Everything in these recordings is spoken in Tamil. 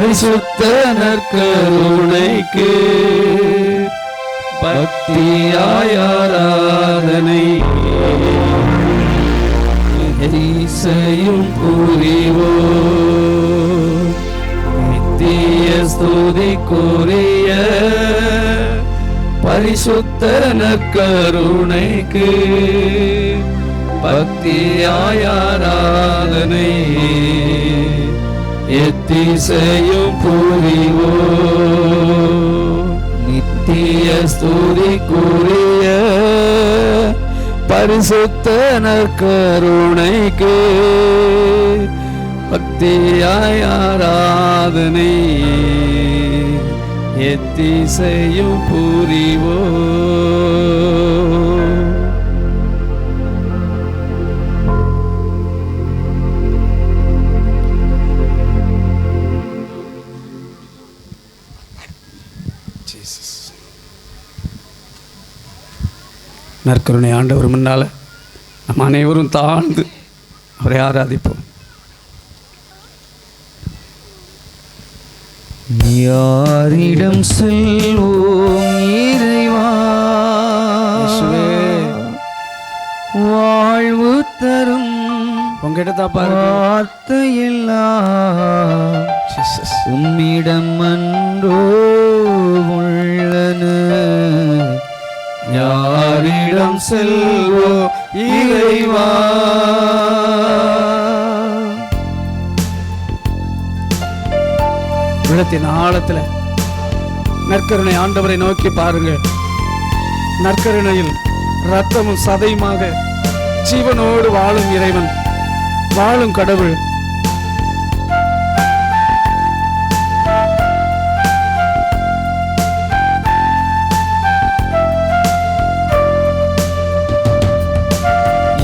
பரிசுத்த நற்கருணைக்கு பக்தியாய் ஆராதனை இசையும் புரிவோம். நித்திய ஸ்துதிக்குரிய பரிசுத்த நற்கருணைக்கு பக்தியாய் ஆராதனை எத்திசையும் புரிவோம். நித்திய ஸ்துதிக்குரிய பரிசுத்த நற்கருணைக்கு பக்தியாய் ஆராதனை எத்திசையும் புரிவோம். நற்கருணை ஆண்டவர் முன்னால் நம்ம அனைவரும் தாழ்ந்து அவரை ஆராதிப்போம். யாரிடம் செல்வோம் இறைவா, வாழ்வு தரும் உங்ககிட்ட வார்த்தையெல்லாம் உம்மிடம் அன்றோ உள்ளன. யாரிடம் செல்வோம் இறைவா, உள்ளத்தின் ஆழத்துல நற்கருணை ஆண்டவரை நோக்கி பாருங்க. நற்கருணையில் ரத்தமும் சதையுமாக ஜீவனோடு வாழும் இறைவன், வாழும் கடவுள்.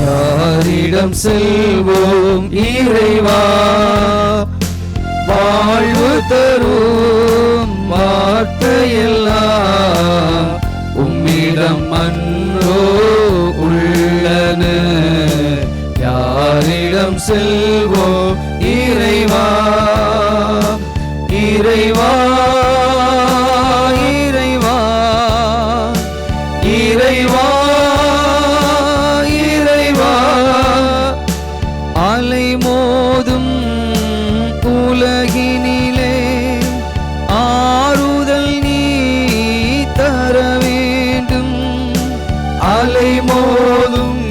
யாரிடம் செல்வோம் இறைவா, வாழ்வு தரும் வார்த்தையெல்லாம் உம்மிடம் அன்றோ உள்ளன. யாரிடம் செல்வோம் இறைவா, இறைவா, இறைவா, இறைவா, இறைவா. அலை மோதும் உலகினிலே ஆறுதல் நீ தர வேண்டும். அலை மோதும்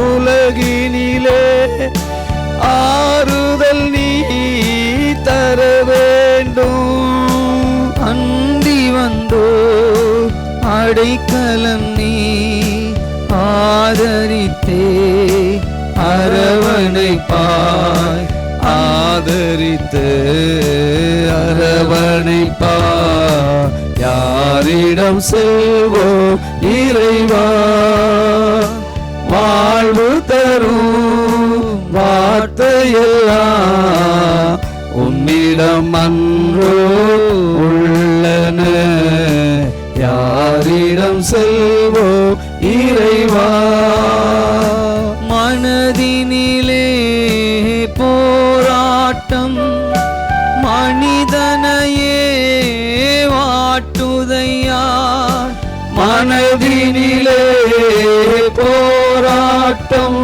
உலகினிலே ஆறுதல் நீ தர வேண்டும். அண்டி வந்தோ அடைக்கலம் நீ ஆதரித்தே அரவணைப்பாய், ஆதரித்து அரவணைப்பாய். யாரிடம் செல்வோம் இறைவா, வாழ்வு தரும் வார்த்தையெல்லாம் உம்மிடம் அன்றோ உள்ளன. யாரிடம் செல்வோம் இறைவா, மனதினிலே போராட்டம் மனிதனையே வாட்டுதையா. மனதினிலே போராட்டம்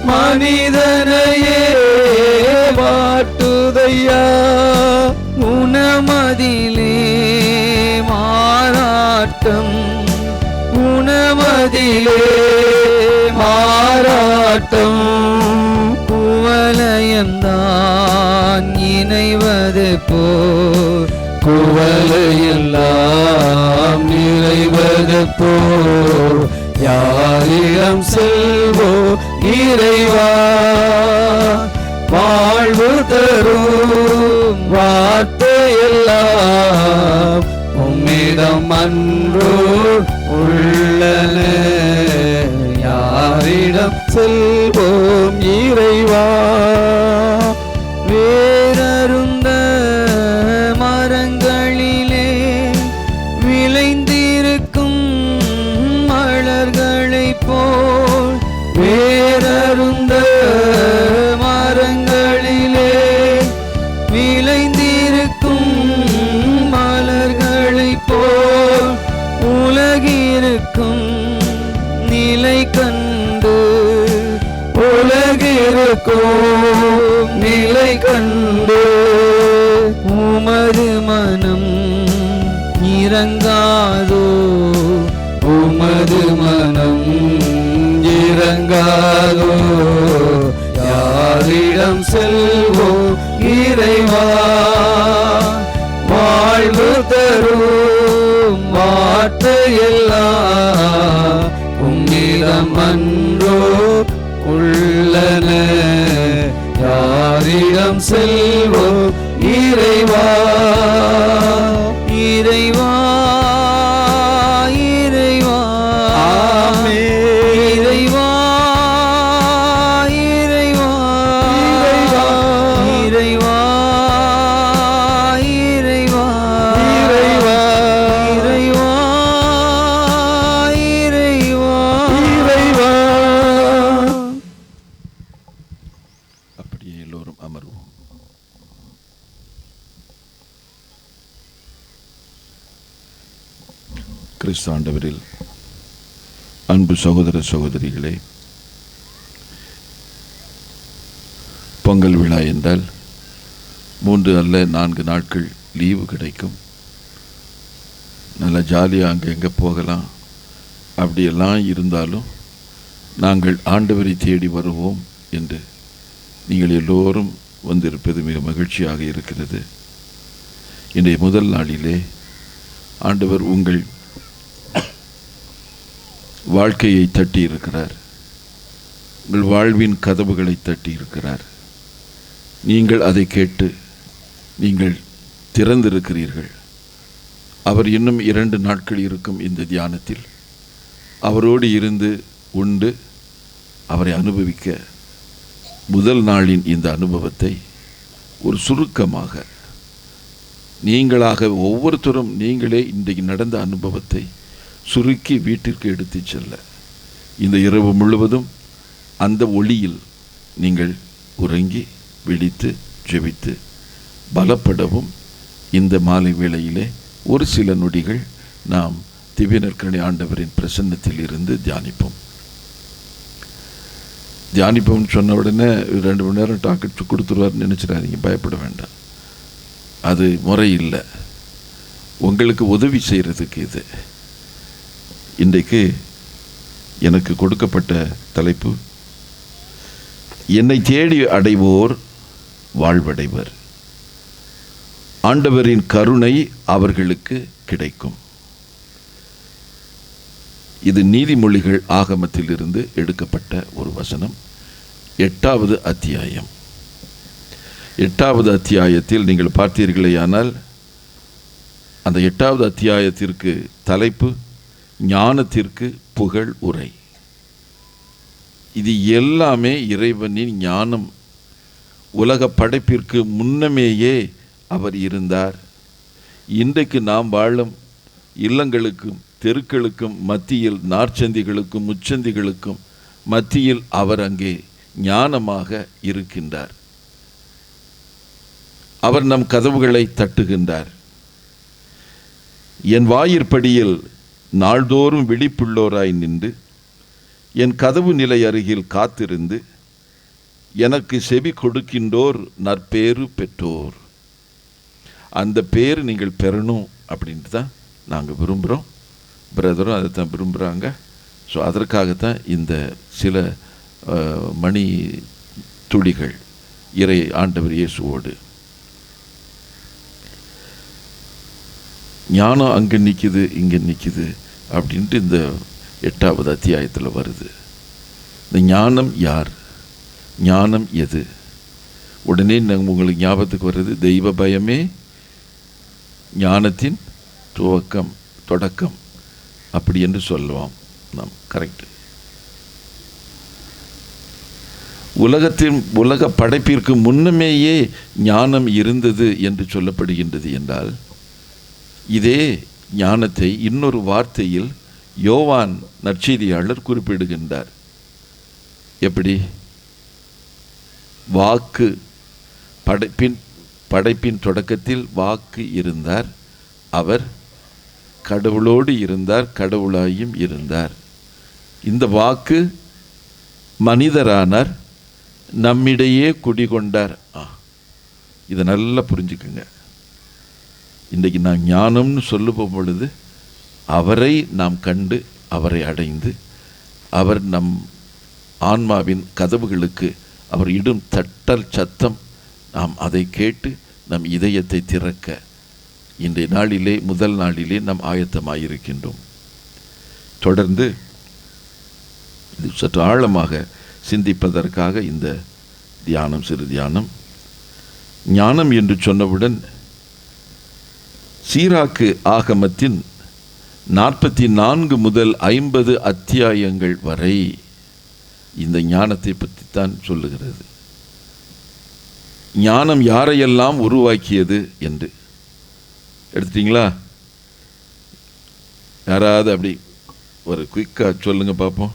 மனிதனையே வாட்டுதையா. உணமதிலே மாறாட்டம் உணமதிலே மாறாட்டம் குவலயம்தான் இணைவது போல் குவலையெல்லாம் நிறைவது போல். யாரிடம் செல்வோம் இறைவா, வாழ்வு தரும் வார்த்தையெல்லாம் உம்மிடம் அன்றோ உள்ளன. யாரிடம் செல்வோம் இறைவா, வேறருந்த மரங்களிலே விளைந்திருக்கும் மலர்களைப் போல். வேறருந்த மரங்களிலே விளைந்து இருக்கும் நிலை கண்டு உமது மனம் இறங்காதோ, உமது மனம் இறங்காதோ. யாரிடம் செல்வோம் இறைவா, வாழ்வு தரும் வார்த்தையெல்லாம் உம்மிடம் அன்றோ உள்ளன. யாரிடம் செல்வோம் இறைவா, இறைவா இறைவா ஆமென். இறைவா இறைவா இறைவா இறைவா இறைவா, இறைவா இறைவா இறைவா. அப்படியே எல்லோரும் அமர்வோம். கிறிஸ்து ஆண்டவரில் அன்பு சகோதர சகோதரிகளே, பொங்கல் விழா என்றால் 3 அல்ல 4 நாட்கள் லீவு கிடைக்கும். நல்லா ஜாலியாக அங்கே எங்கே போகலாம். அப்படியெல்லாம் இருந்தாலும் நாங்கள் ஆண்டவரை தேடி வருவோம் என்று நீங்கள் எல்லோரும் வந்திருப்பது மிக மகிழ்ச்சியாக இருக்கிறது. இன்றைய முதல் நாளிலே ஆண்டவர் உங்கள் வாழ்க்கையை தட்டி இருக்கிறார். உங்கள் வாழ்வின் கதவுகளை தட்டி இருக்கிறார். நீங்கள் அதை கேட்டு நீங்கள் திறந்திருக்கிறீர்கள். அவர் இன்னும் 2 நாட்கள் இருக்கும் இந்த தியானத்தில். அவரோடு இருந்து உண்டு அவரை அனுபவிக்க முதல் நாளின் இந்த அனுபவத்தை ஒரு சுருக்கமாக நீங்களாக ஒவ்வொருத்தரும் நீங்களே இன்றைக்கு நடந்த அனுபவத்தை சுருக்கி வீட்டிற்கு எடுத்து செல்ல இந்த இரவு முழுவதும் அந்த ஒளியில் நீங்கள் உறங்கி விழித்து ஜெபித்து பலப்படவும் இந்த மாலை வேளையிலே ஒரு சில நொடிகள் நாம் திவ்ய நற்கருணை ஆண்டவரின் பிரசன்னத்தில் இருந்து தியானிப்போம். தியானிப்போம்னு சொன்ன உடனே 2 மணி நேரம் டாக்கெட் கொடுத்துருவார்னு நினச்சிடாதீங்க, பயப்பட வேண்டாம். அது முறை இல்லை. உங்களுக்கு உதவி செய்கிறதுக்கு இது. இன்றைக்கு எனக்கு கொடுக்கப்பட்ட தலைப்பு, என்னை தேடி அடைவோர் வாழ்வடைவர், ஆண்டவரின் கருணை அவர்களுக்கு கிடைக்கும். இது நீதிமொழிகள் ஆகமத்தில் இருந்து எடுக்கப்பட்ட ஒரு வசனம். 8வது அத்தியாயம். 8வது அத்தியாயத்தில் நீங்கள் பார்த்தீர்களேயானால் அந்த 8வது அத்தியாயத்திற்கு தலைப்பு ஞானத்திற்கு புகழ் உரை. இது எல்லாமே இறைவனின் ஞானம். உலக படைப்பிற்கு முன்னமேயே அவர் இருந்தார். இன்றைக்கு நாம் வாழும் இல்லங்களுக்கும் தெருக்களுக்கும் மத்தியில், நாற்சந்திகளுக்கும் முச்சந்திகளுக்கும் மத்தியில் அவர் அங்கே ஞானமாக இருக்கின்றார். அவர் நம் கதவுகளை தட்டுகின்றார். என் வாயிற்படியில் நாள்தோறும் விழிப்புள்ளோராய் நின்று என் கதவு நிலை அருகில் காத்திருந்து எனக்கு செவி கொடுக்கின்றோர் நற்பேறு பெற்றோர். அந்த பேர் நீங்கள் பெறணும் அப்படின்ட்டு தான் நாங்கள் விரும்புகிறோம். பிரதரும் அதை தான் விரும்புகிறாங்க. ஸோ அதற்காகத்தான் இந்த சில மணி துளிகள் இறை ஆண்டவர் இயேசுவோடு. ஞானம் அங்கே நிற்கிது இங்கே நிற்கிது அப்படின்ட்டு இந்த 8வது அத்தியாயத்தில் வருது. இந்த ஞானம் யார், ஞானம் எது? உடனே உங்களுக்கு ஞாபகத்துக்கு வருது தெய்வ பயமே ஞானத்தின் தொடக்கம் அப்படி என்று சொல்லுவோம் நாம். கரெக்டு. உலக படைப்பிற்கு முன்னமேயே ஞானம் இருந்தது என்று சொல்லப்படுகின்றது என்றால், இதே ஞானத்தை இன்னொரு வார்த்தையில் யோவான் நற்செய்தியாளர் குறிப்பிடுகின்றார். எப்படி? வாக்கு, படைப்பின் தொடக்கத்தில் வாக்கு இருந்தார், அவர் கடவுளோடு இருந்தார், கடவுளாயும் இருந்தார். இந்த வாக்கு மனிதரானார், நம்மிடையே குடிகொண்டார். இதை நல்லா புரிஞ்சுக்குங்க. இன்றைக்கு நான் ஞானம்னு சொல்லும் பொழுது அவரை நாம் கண்டு அவரை அடைந்து அவர் நம் ஆன்மாவின் கதவுகளுக்கு அவர் இடும் தட்டல் சத்தம் நாம் அதை கேட்டு நம் இதயத்தை திறக்க இன்றைய நாளிலே முதல் நாளிலே நாம் ஆயத்தமாயிருக்கின்றோம். தொடர்ந்து இது சற்று ஆழமாக சிந்திப்பதற்காக இந்த தியானம், சிறு தியானம். ஞானம் என்று சொன்னவுடன் சீராக்கு ஆகமத்தின் 44 முதல் 50 அத்தியாயங்கள் வரை இந்த ஞானத்தை பற்றித்தான் சொல்லுகிறது. ஞானம் யாரையெல்லாம் உருவாக்கியது என்று எடுத்துட்டீங்களா? யாராவது அப்படி ஒரு குயிக்கா சொல்லுங்க பார்ப்போம்.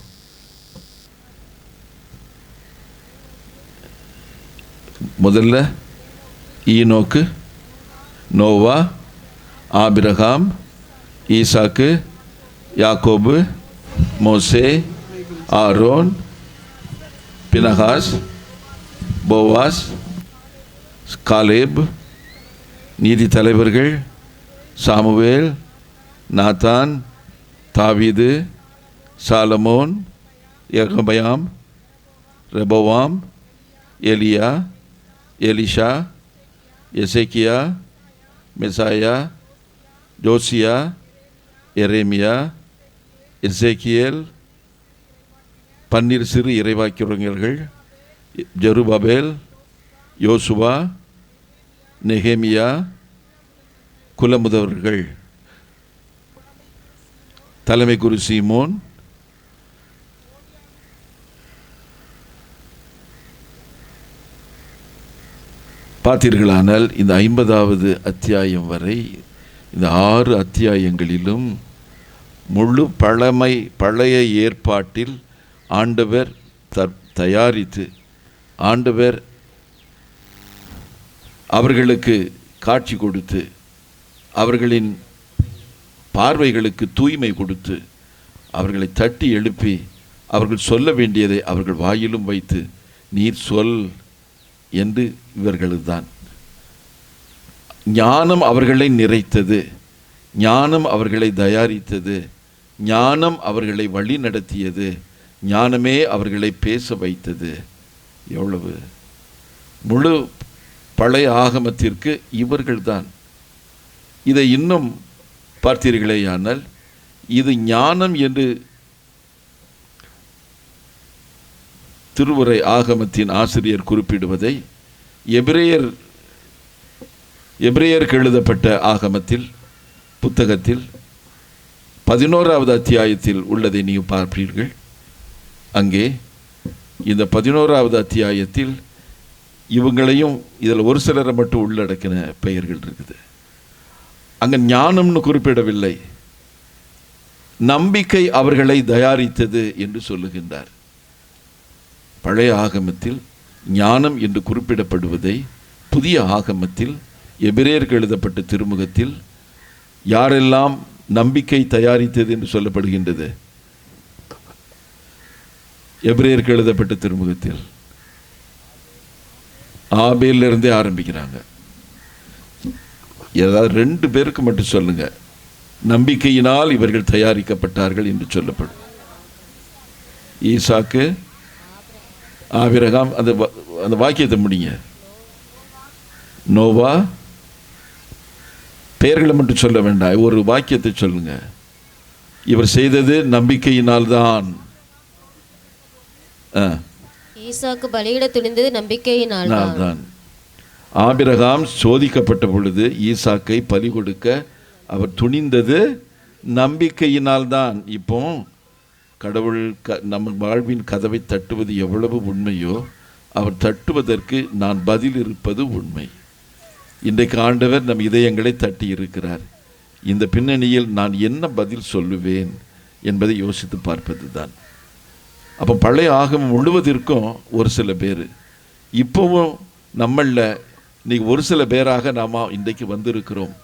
முதல்ல ஈனோக்கு, நோவா, ஆபிரகாம், ஈசாக்கு, யாக்கோபு, மோசே, ஆரோன், பினகாஸ், போவாஸ், காலேப், நீதி தலைவர்கள், சாமுவேல், நாத்தான், தாவீது, சாலமோன், யெரொபெயாம், ரெபோவாம், எலியா, எலிஷா, எசேக்கியா, மெசாயா, ஜோசியா, எரேமியா, எசேக்கியேல், 12 சிறு இறைவாக்கியர்கள், ஜெருபாபேல், யோசுவா, நெகேமியா, குலமுதவர்கள், தலைமை குரு சீமோன், பார்த்தீர்களானால் இந்த 50வது அத்தியாயம் வரை இந்த 6 அத்தியாயங்களிலும் முழு பழைய ஏற்பாட்டில் ஆண்டவர் தயாரித்து ஆண்டவர் அவர்களுக்கு காட்சி கொடுத்து அவர்களின் பார்வைகளுக்கு தூய்மை கொடுத்து அவர்களை தட்டி எழுப்பி அவர்கள் சொல்ல வேண்டியதை அவர்கள் வாயிலும் வைத்து நீர் சொல் என்று இவர்கள்தான். ஞானம் அவர்களை நிறைத்தது, ஞானம் அவர்களை தயாரித்தது, ஞானம் அவர்களை வழி நடத்தியது, ஞானமே அவர்களை பேச வைத்தது. எவ்வளவு முழு பழைய ஆகமத்திற்கு இவர்கள்தான். இதை இன்னும் பார்த்தீர்களேயானால் இது ஞானம் என்று திருவுரை ஆகமத்தின் ஆசிரியர் குறிப்பிடுவதை எபிரேயருக்கு எழுதப்பட்ட ஆகமத்தில் புத்தகத்தில் 11வது அத்தியாயத்தில் உள்ளதை நீங்கள் பார்ப்பீர்கள். அங்கே இந்த 11வது அத்தியாயத்தில் இவங்களையும் இதில் ஒரு சிலரை மட்டும் உள்ளடக்கின பெயர்கள் இருக்குது. அங்கே ஞானம்னு குறிப்பிடவில்லை, நம்பிக்கை அவர்களை தயாரித்தது என்று சொல்லுகின்றார். பழைய ஆகமத்தில் ஞானம் என்று குறிப்பிடப்படுவதை புதிய ஆகமத்தில் எபிரேயருக்கு எழுதப்பட்ட திருமுகத்தில் யாரெல்லாம் நம்பிக்கை தயாரித்தது என்று சொல்லப்படுகின்றது? எபிரேயருக்கு எழுதப்பட்ட திருமுகத்தில் ஆபேலிருந்தே ஆரம்பிக்கிறாங்க. ஏதாவது 2 பேருக்கு மட்டும் சொல்லுங்க, நம்பிக்கையினால் இவர்கள் தயாரிக்கப்பட்டார்கள் என்று சொல்லப்படும். ஈசாக்கு, ஆபிரகாம், அந்த வாக்கியத்தை முடிங்க. நோவா, பெயர்களை மட்டும் சொல்ல வேண்டாம், ஒரு வாக்கியத்தை சொல்லுங்க. இவர் செய்தது நம்பிக்கையினால் தான். ஈசாக்கு பலியிட துணிந்தது நம்பிக்கையினால் தான். ஆபிரகாம் சோதிக்கப்பட்ட பொழுது ஈசாக்கை பலி கொடுக்க அவர் துணிந்தது நம்பிக்கையினால் தான். இப்போ கடவுள் நம்ம வாழ்வின் கதவை தட்டுவது எவ்வளவு உண்மையோ அவர் தட்டுவதற்கு நான் பதில் இருப்பது உண்மை. இன்றைக்கு ஆண்டவர் நம் இதயங்களை தட்டி இருக்கிறார். இந்த பின்னணியில் நான் என்ன பதில் சொல்லுவேன் என்பதை யோசித்து பார்ப்பது தான். அப்போ பழைய ஆகமம் முழுவதற்கும் ஒரு சில பேர், இப்போவும் நம்மளில் இன்றைக்கி ஒரு சில பேராக நாம் இன்றைக்கு வந்திருக்கிறோம்.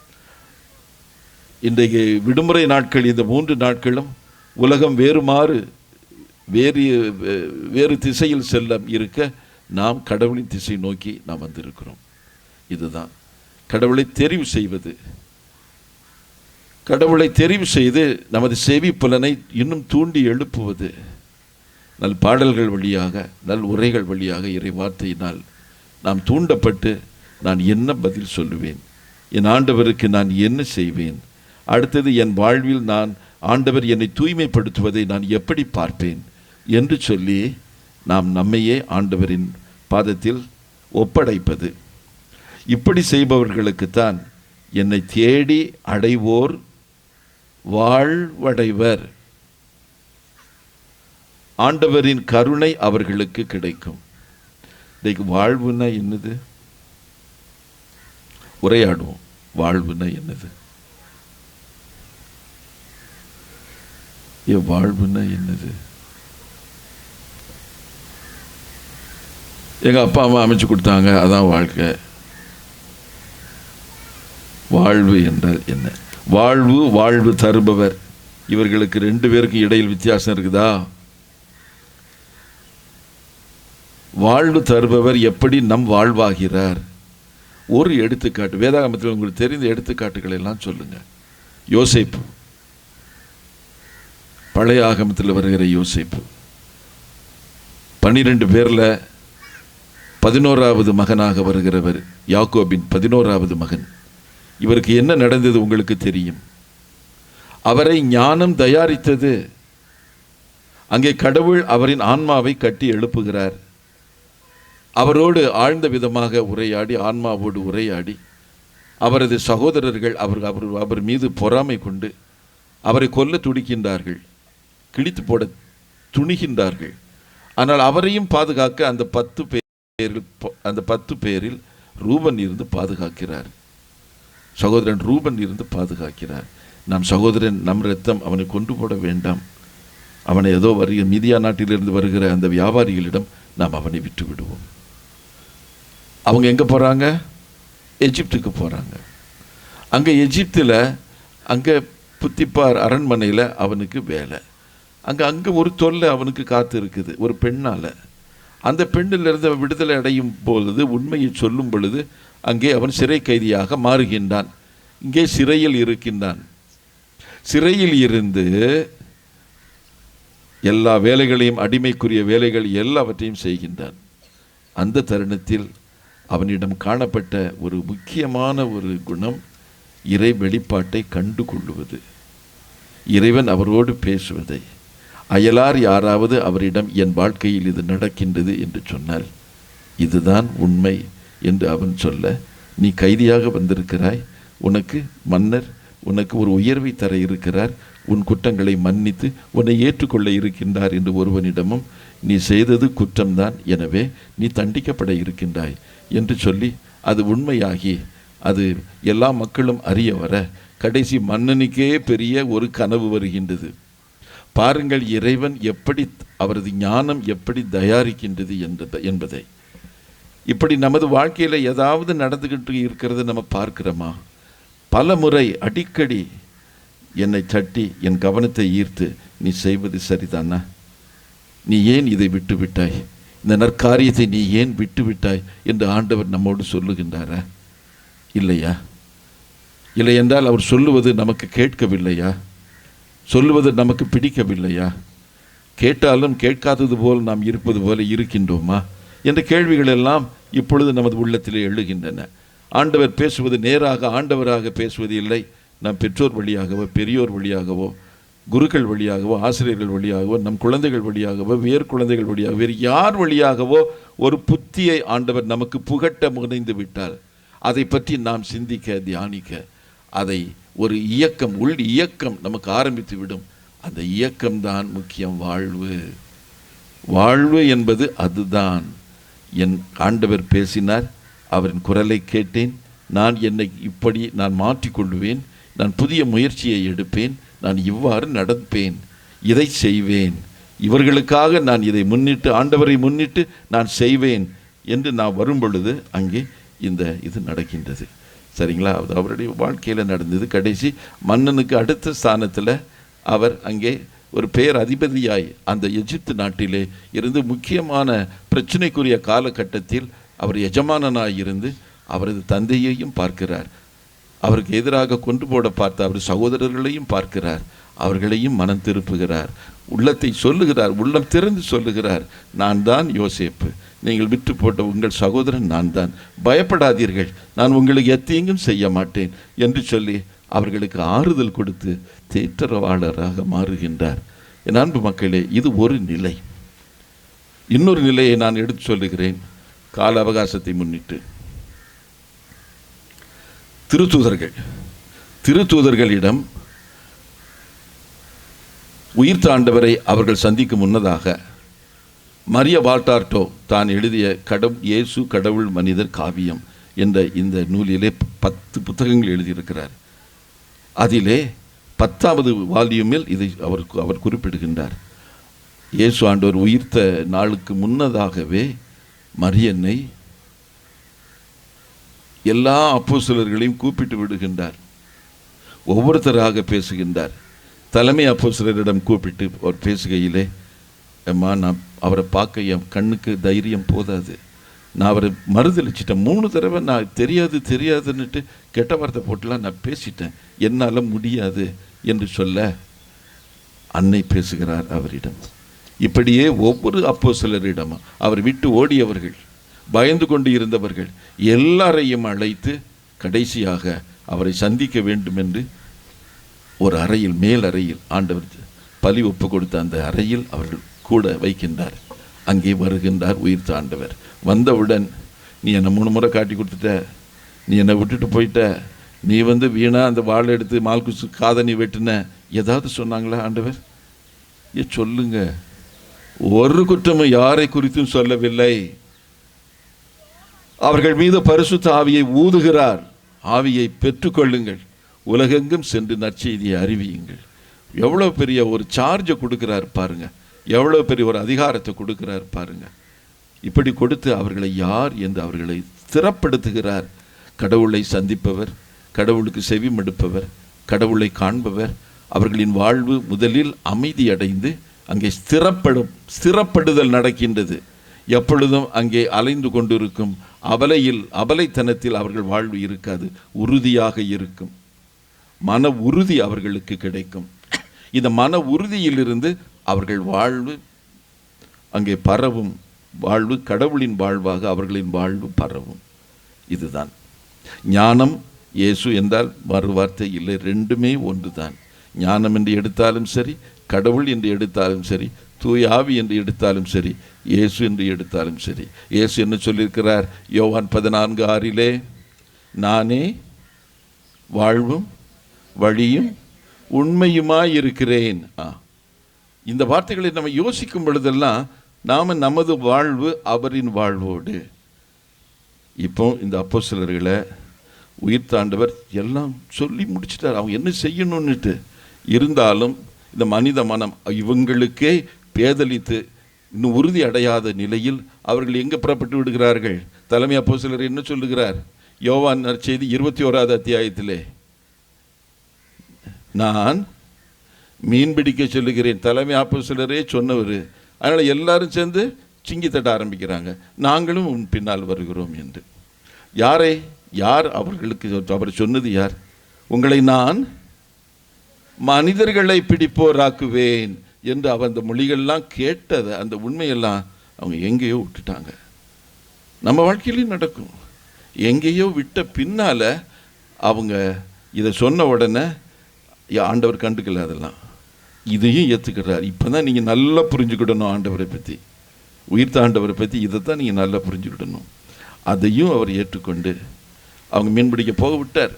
இன்றைக்கு விடுமுறை நாட்கள், இந்த 3 நாட்களும் உலகம் வேறு திசையில் செல்ல இருக்க நாம் கடவுளின் திசை நோக்கி நாம் வந்திருக்கிறோம். இதுதான் கடவுளை தெரிவு செய்வது. கடவுளை தெரிவு செய்து நமது செவி புலனை இன்னும் தூண்டி எழுப்புவது. நல் பாடல்கள் வழியாக, நல் உரைகள் வழியாக, இறை வார்த்தையினால் நாம் தூண்டப்பட்டு நான் என்ன பதில் சொல்லுவேன், என் ஆண்டவருக்கு நான் என்ன செய்வேன், அடுத்தது என் வாழ்வில் நான் ஆண்டவர் என்னை தூய்மைப்படுத்துவதை நான் எப்படி பார்ப்பேன் என்று சொல்லி நாம் நம்மையே ஆண்டவரின் பாதத்தில் ஒப்படைப்பது. இப்படி செய்பவர்களுக்குத்தான் என்னை தேடி அடைவோர் வாழ்வடைவர், ஆண்டவரின் கருணை அவர்களுக்கு கிடைக்கும். இன்னைக்கு வாழ்வுன்னா என்னது? உரையாடுவோம். வாழ்வுன்னா என்னது? வாழ்வுன்னா என்னது? எங்க அப்பா அம்மா அமைச்சு கொடுத்தாங்க, அதான் வாழ்க்கை. வாழ்வு என்றால் என்ன? வாழ்வு, வாழ்வு தருபவர், இவர்களுக்கு ரெண்டு பேருக்கும் இடையில் வித்தியாசம் இருக்குதா? வாழ்வு தருபவர் எப்படி நம் வாழ்வாகிறார்? ஒரு எடுத்துக்காட்டு வேதாகமத்தில் உங்களுக்கு தெரிந்த எடுத்துக்காட்டுகள் எல்லாம் சொல்லுங்க. யோசேப்பு, பழைய ஆகமத்தில் வருகிற யோசேப்பு 12 பேர்ல 11வது மகனாக வருகிறவர், யாக்கோபின் 11வது மகன். இவருக்கு என்ன நடந்தது உங்களுக்கு தெரியும். அவரை ஞானம் தயாரித்தது. அங்கே கடவுள் அவரின் ஆன்மாவை கட்டி எழுப்புகிறார். அவரோடு ஆழ்ந்த விதமாக உரையாடி, ஆன்மாவோடு உரையாடி, அவரது சகோதரர்கள் அவர் மீது பொறாமை கொண்டு அவரை கொல்ல துடிக்கின்றார்கள், கிழித்து போட துணிகின்றார்கள். ஆனால் அவரையும் பாதுகாக்க அந்த 10 பேரில் ரூபன் இருந்து பாதுகாக்கிறார். சகோதரன் ரூபன் இருந்து பாதுகாக்கிறார். நம் சகோதரன், நம் ரத்தம், அவனை கொண்டு போட வேண்டாம், அவனை ஏதோ மீதியா நாட்டிலிருந்து வருகிற அந்த வியாபாரிகளிடம் நாம் அவனை விட்டு விடுவோம். அவங்க எங்கே போகிறாங்க? எஜிப்துக்கு போகிறாங்க. அங்கே எஜிப்தில் அங்கே புத்திப்பார் அரண்மனையில் அவனுக்கு வேலை. அங்கே ஒரு தொல்லை அவனுக்கு காத்து இருக்குது, ஒரு பெண்ணால். அந்த பெண்ணிலிருந்து அவன் விடுதலை அடையும் பொழுது, உண்மையை சொல்லும் பொழுது, அங்கே அவன் சிறை கைதியாக மாறுகின்றான். இங்கே சிறையில் இருக்கின்றான். சிறையில் இருந்து எல்லா வேலைகளையும், அடிமைக்குரிய வேலைகள் எல்லாவற்றையும் செய்கின்றான். அந்த தருணத்தில் அவனிடம் காணப்பட்ட ஒரு முக்கியமான ஒரு குணம் இறை வெளிப்பாட்டை கண்டு கொள்ளுவது, இறைவன் அவரோடு பேசுவதை. அயலார் யாராவது அவரிடம் என் வாழ்க்கையில் இது நடக்கின்றது என்று சொன்னால் இதுதான் உண்மை என்று அவன் சொல்ல, நீ கைதியாக வந்திருக்கிறாய், உனக்கு மன்னர் உனக்கு ஒரு உயர்வை தர இருக்கிறார், உன் குற்றங்களை மன்னித்து உன்னை ஏற்றுக்கொள்ள இருக்கின்றார் என்று ஒருவனிடமும் நீ செய்தது குற்றம்தான், எனவே நீ தண்டிக்கப்பட இருக்கின்றாய் என்று சொல்லி அது உண்மையாகி அது எல்லா மக்களும் அறிய வர கடைசி மன்னனுக்கே பெரிய ஒரு கனவு வருகின்றது. பாருங்கள் இறைவன் எப்படி, அவரது ஞானம் எப்படி தயாரிக்கின்றது என்பதை. இப்படி நமது வாழ்க்கையில் ஏதாவது நடந்துக்கிட்டு இருக்கிறது நம்ம பார்க்கிறோமா? பல முறை அடிக்கடி என்னை தட்டி என் கவனத்தை ஈர்த்து, நீ செய்வது சரிதானா, நீ ஏன் இதை விட்டு விட்டாய், இந்த நற்காரியத்தை நீ ஏன் விட்டு விட்டாய் என்று ஆண்டவர் நம்மோடு சொல்லுகின்றாரா? இல்லையா? இல்லை என்றால் அவர் சொல்லுவது நமக்கு கேட்கவில்லையா? சொல்லுவது நமக்கு பிடிக்கவில்லையா? கேட்டாலும் கேட்காதது போல் நாம் இருப்பது போல இருக்கின்றோமா என்ற கேள்விகள் எல்லாம் இப்பொழுது நமது உள்ளத்திலே எழுகின்றன. ஆண்டவர் பேசுவது நேராக ஆண்டவராக பேசுவது இல்லை. நம் பெற்றோர் வழியாகவோ, பெரியோர் வழியாகவோ, குருக்கள் வழியாகவோ, ஆசிரியர்கள் வழியாகவோ, நம் குழந்தைகள் வழியாகவோ, வேறு குழந்தைகள் வழியாக, வேறு யார் வழியாகவோ ஒரு புத்தியை ஆண்டவர் நமக்கு புகட்ட முனைந்து விட்டால் அதை பற்றி நாம் சிந்திக்க, தியானிக்க, அதை ஒரு இயக்கம், உள் இயக்கம் நமக்கு ஆரம்பித்து விடும். அந்த இயக்கம்தான் முக்கியம். வாழ்வு என்பது அதுதான். என் ஆண்டவர் பேசினார், அவரின் குரலை கேட்டேன், நான் என்னை இப்படி நான் மாற்றிக்கொள்வேன், நான் புதிய முயற்சியை எடுப்பேன், நான் இவ்வாறு நடப்பேன், இதை செய்வேன், இவர்களுக்காக நான் இதை முன்னிட்டு, ஆண்டவரை முன்னிட்டு நான் செய்வேன் என்று நான் வரும் பொழுது அங்கே இது நடக்கின்றது. சரிங்களா? அது அவருடைய வாழ்க்கையில் நடந்தது. கடைசி மன்னனுக்கு அடுத்த ஸ்தானத்தில் அவர் அங்கே ஒரு பேர் அதிபதியாய் அந்த எகிப்து நாட்டிலே இருந்து முக்கியமான பிரச்சனைக்குரிய காலகட்டத்தில் அவர் எஜமானனாய் இருந்து அவரது தந்தையையும் பார்க்கிறார். அவருக்கு எதிராக கொண்டு போட பார்த்த அவர் சகோதரர்களையும் பார்க்கிறார். அவர்களையும் மனம் திருப்புகிறார். உள்ளத்தை சொல்லுகிறார், உள்ளம் திறந்து சொல்லுகிறார், நான் தான் யோசேப்பு, நீங்கள் விட்டு போட்ட உங்கள் சகோதரன் நான் தான், பயப்படாதீர்கள், நான் உங்களுக்கு எத்தீங்கும் செய்ய மாட்டேன் என்று சொல்லி அவர்களுக்கு ஆறுதல் கொடுத்து தேற்றரவாளராக மாறுகின்றார். என் அன்பு மக்களே, இது ஒரு நிலை. இன்னொரு நிலையை நான் எடுத்து சொல்லுகிறேன். கால அவகாசத்தை முன்னிட்டு திருத்தூதர்களிடம் உயிர்த்த ஆண்டவரை அவர்கள் சந்திக்கும் முன்னதாக மரிய வால்டார்டோ தான் எழுதிய இயேசு கடவுள் மனிதர் காவியம் என்ற இந்த நூலிலே 10 புத்தகங்கள் எழுதியிருக்கிறார். அதிலே 10வது வால்யூமில் இதை அவர் குறிப்பிடுகின்றார். இயேசு ஆண்டவர் உயிர்த்த நாளுக்கு முன்னதாகவே மரியன்னை எல்லா அப்போஸ்தலர்களையும் கூப்பிட்டு விடுகின்றார். ஒவ்வொருத்தராக பேசுகின்றார். தலைமை அப்போஸ்தலரிடம் கூப்பிட்டு அவர் பேசுகையிலே, அம்மா, நான் அவரை பார்க்க என் கண்ணுக்கு தைரியம் போதாது, நான் அவரை மறுதளிச்சிட்டேன், 3 தடவை நான் தெரியாதுன்னுட்டு கெட்ட வார்த்தை போட்டுலாம் நான் பேசிட்டேன், என்னால் முடியாது என்று சொல்ல அன்னை பேசுகிறார் அவரிடம். இப்படியே ஒவ்வொரு அப்போஸ்தலரிடமும் அவர் விட்டு ஓடியவர்கள், பயந்து கொண்டு இருந்தவர்கள் எல்லாரையும் அழைத்து கடைசியாக அவரை சந்திக்க வேண்டும் என்று ஒரு அறையில், மேல் அறையில், ஆண்டவர் பலி ஒப்பு கொடுத்த அந்த அறையில் அவர்கள் கூட வைக்கின்றார். அங்கே வருகின்றார் உயிர்த்த ஆண்டவர். வந்தவுடன், நீ என்னை 3 முறை காட்டி கொடுத்துட்ட, நீ என்னை விட்டுட்டு போயிட்ட, நீ வீணா அந்த வாழை எடுத்து மால்குசு காதணி வெட்டின, ஏதாவது சொன்னாங்களா ஆண்டவர்? சொல்லுங்க. ஒரு குற்றமும் யாரை குறித்தும் சொல்லவில்லை. அவர்கள் மீது பரிசுத்த ஆவியை ஊதுகிறார். ஆவியை பெற்றுக்கொள்ளுங்கள், உலகெங்கும் சென்று நற்செய்தியை அறிவியுங்கள். எவ்வளோ பெரிய ஒரு சார்ஜை கொடுக்கிறார் பாருங்க, எவ்வளோ பெரிய ஒரு அதிகாரத்தை கொடுக்கிறார் பாருங்க. இப்படி கொடுத்து அவர்களை யார் என்று அவர்களை ஸ்திரப்படுத்துகிறார். கடவுளை சந்திப்பவர், கடவுளுக்கு செவிமடுப்பவர், கடவுளை காண்பவர், அவர்களின் வாழ்வு முதலில் அமைதி அடைந்து அங்கே ஸ்திரப்படுதல் நடக்கின்றது. எப்பொழுதும் அங்கே அலைந்து கொண்டிருக்கும் அபலைத்தனத்தில் அவர்கள் வாழ்வு இருக்காது, உறுதியாக இருக்கும். மன உறுதி அவர்களுக்கு கிடைக்கும். இந்த மன உறுதியிலிருந்து அவர்கள் வாழ்வு அங்கே பரவும். வாழ்வு கடவுளின் வாழ்வாக அவர்களின் வாழ்வு பரவும். இதுதான் ஞானம். இயேசு என்றால் மறு வார்த்தை இல்லை, ரெண்டுமே ஒன்று தான். ஞானம் என்று எடுத்தாலும் சரி, கடவுள் என்று எடுத்தாலும் சரி, தூய ஆவி என்று எடுத்தாலும் சரி, இயேசு என்று எடுத்தாலும் சரி. இயேசு என்ன சொல்லியிருக்கிறார்? யோவான் 14:6, நானே வாழ்வும் வழியும் உண்மையுமாய் இருக்கிறேன். இந்த வார்த்தைகளை நம்ம யோசிக்கும் பொழுதெல்லாம் நாம் நமது வாழ்வு அவரின் வாழ்வோடு. இப்போ இந்த அப்போஸ்தலர்களை உயிர்த்தாண்டவர் எல்லாம் சொல்லி முடிச்சிட்டார், அவங்க என்ன செய்யணும்னுட்டு. இருந்தாலும் இந்த மனித மனம் இவங்களுக்கே பேதலித்து இன்னும் உறுதி அடையாத நிலையில் அவர்கள் எங்கே புறப்பட்டு விடுகிறார்கள்? தலைமை அப்போஸ்தலர் என்ன சொல்லுகிறார்? யோவான் நற்செய்தி 21வது அத்தியாயத்திலே, நான் மீன் பிடிக்க சொல்லுகிறேன். தலைமை அப்போஸ்தலரே சொன்னவர். அதனால் எல்லாரும் சேர்ந்து சிங்கி தட்ட ஆரம்பிக்கிறாங்க, நாங்களும் உன் பின்னால் வருகிறோம் என்று. யார் அவர்களுக்கு அவர் சொன்னது யார்? உங்களை நான் மனிதர்களை பிடிப்போராக்குவேன் என்று அவர் அந்த மொழிகள்லாம் கேட்டதை, அந்த உண்மையெல்லாம் அவங்க எங்கேயோ விட்டுட்டாங்க. நம்ம வாழ்க்கையிலையும் நடக்கும். எங்கேயோ விட்ட பின்னால் அவங்க இதை சொன்ன உடனே ஆண்டவர் கண்டுக்கல. அதெல்லாம் இதையும் ஏற்றுக்கிறார். இப்போ தான் நீங்கள் நல்லா புரிஞ்சுக்கிடணும் ஆண்டவரை பற்றி, உயிர்த்த ஆண்டவரை பற்றி. இதை தான் நீங்கள் நல்லா புரிஞ்சுக்கிடணும். அதையும் அவர் ஏற்றுக்கொண்டு அவங்க மீன் பிடிக்க போக விட்டார்.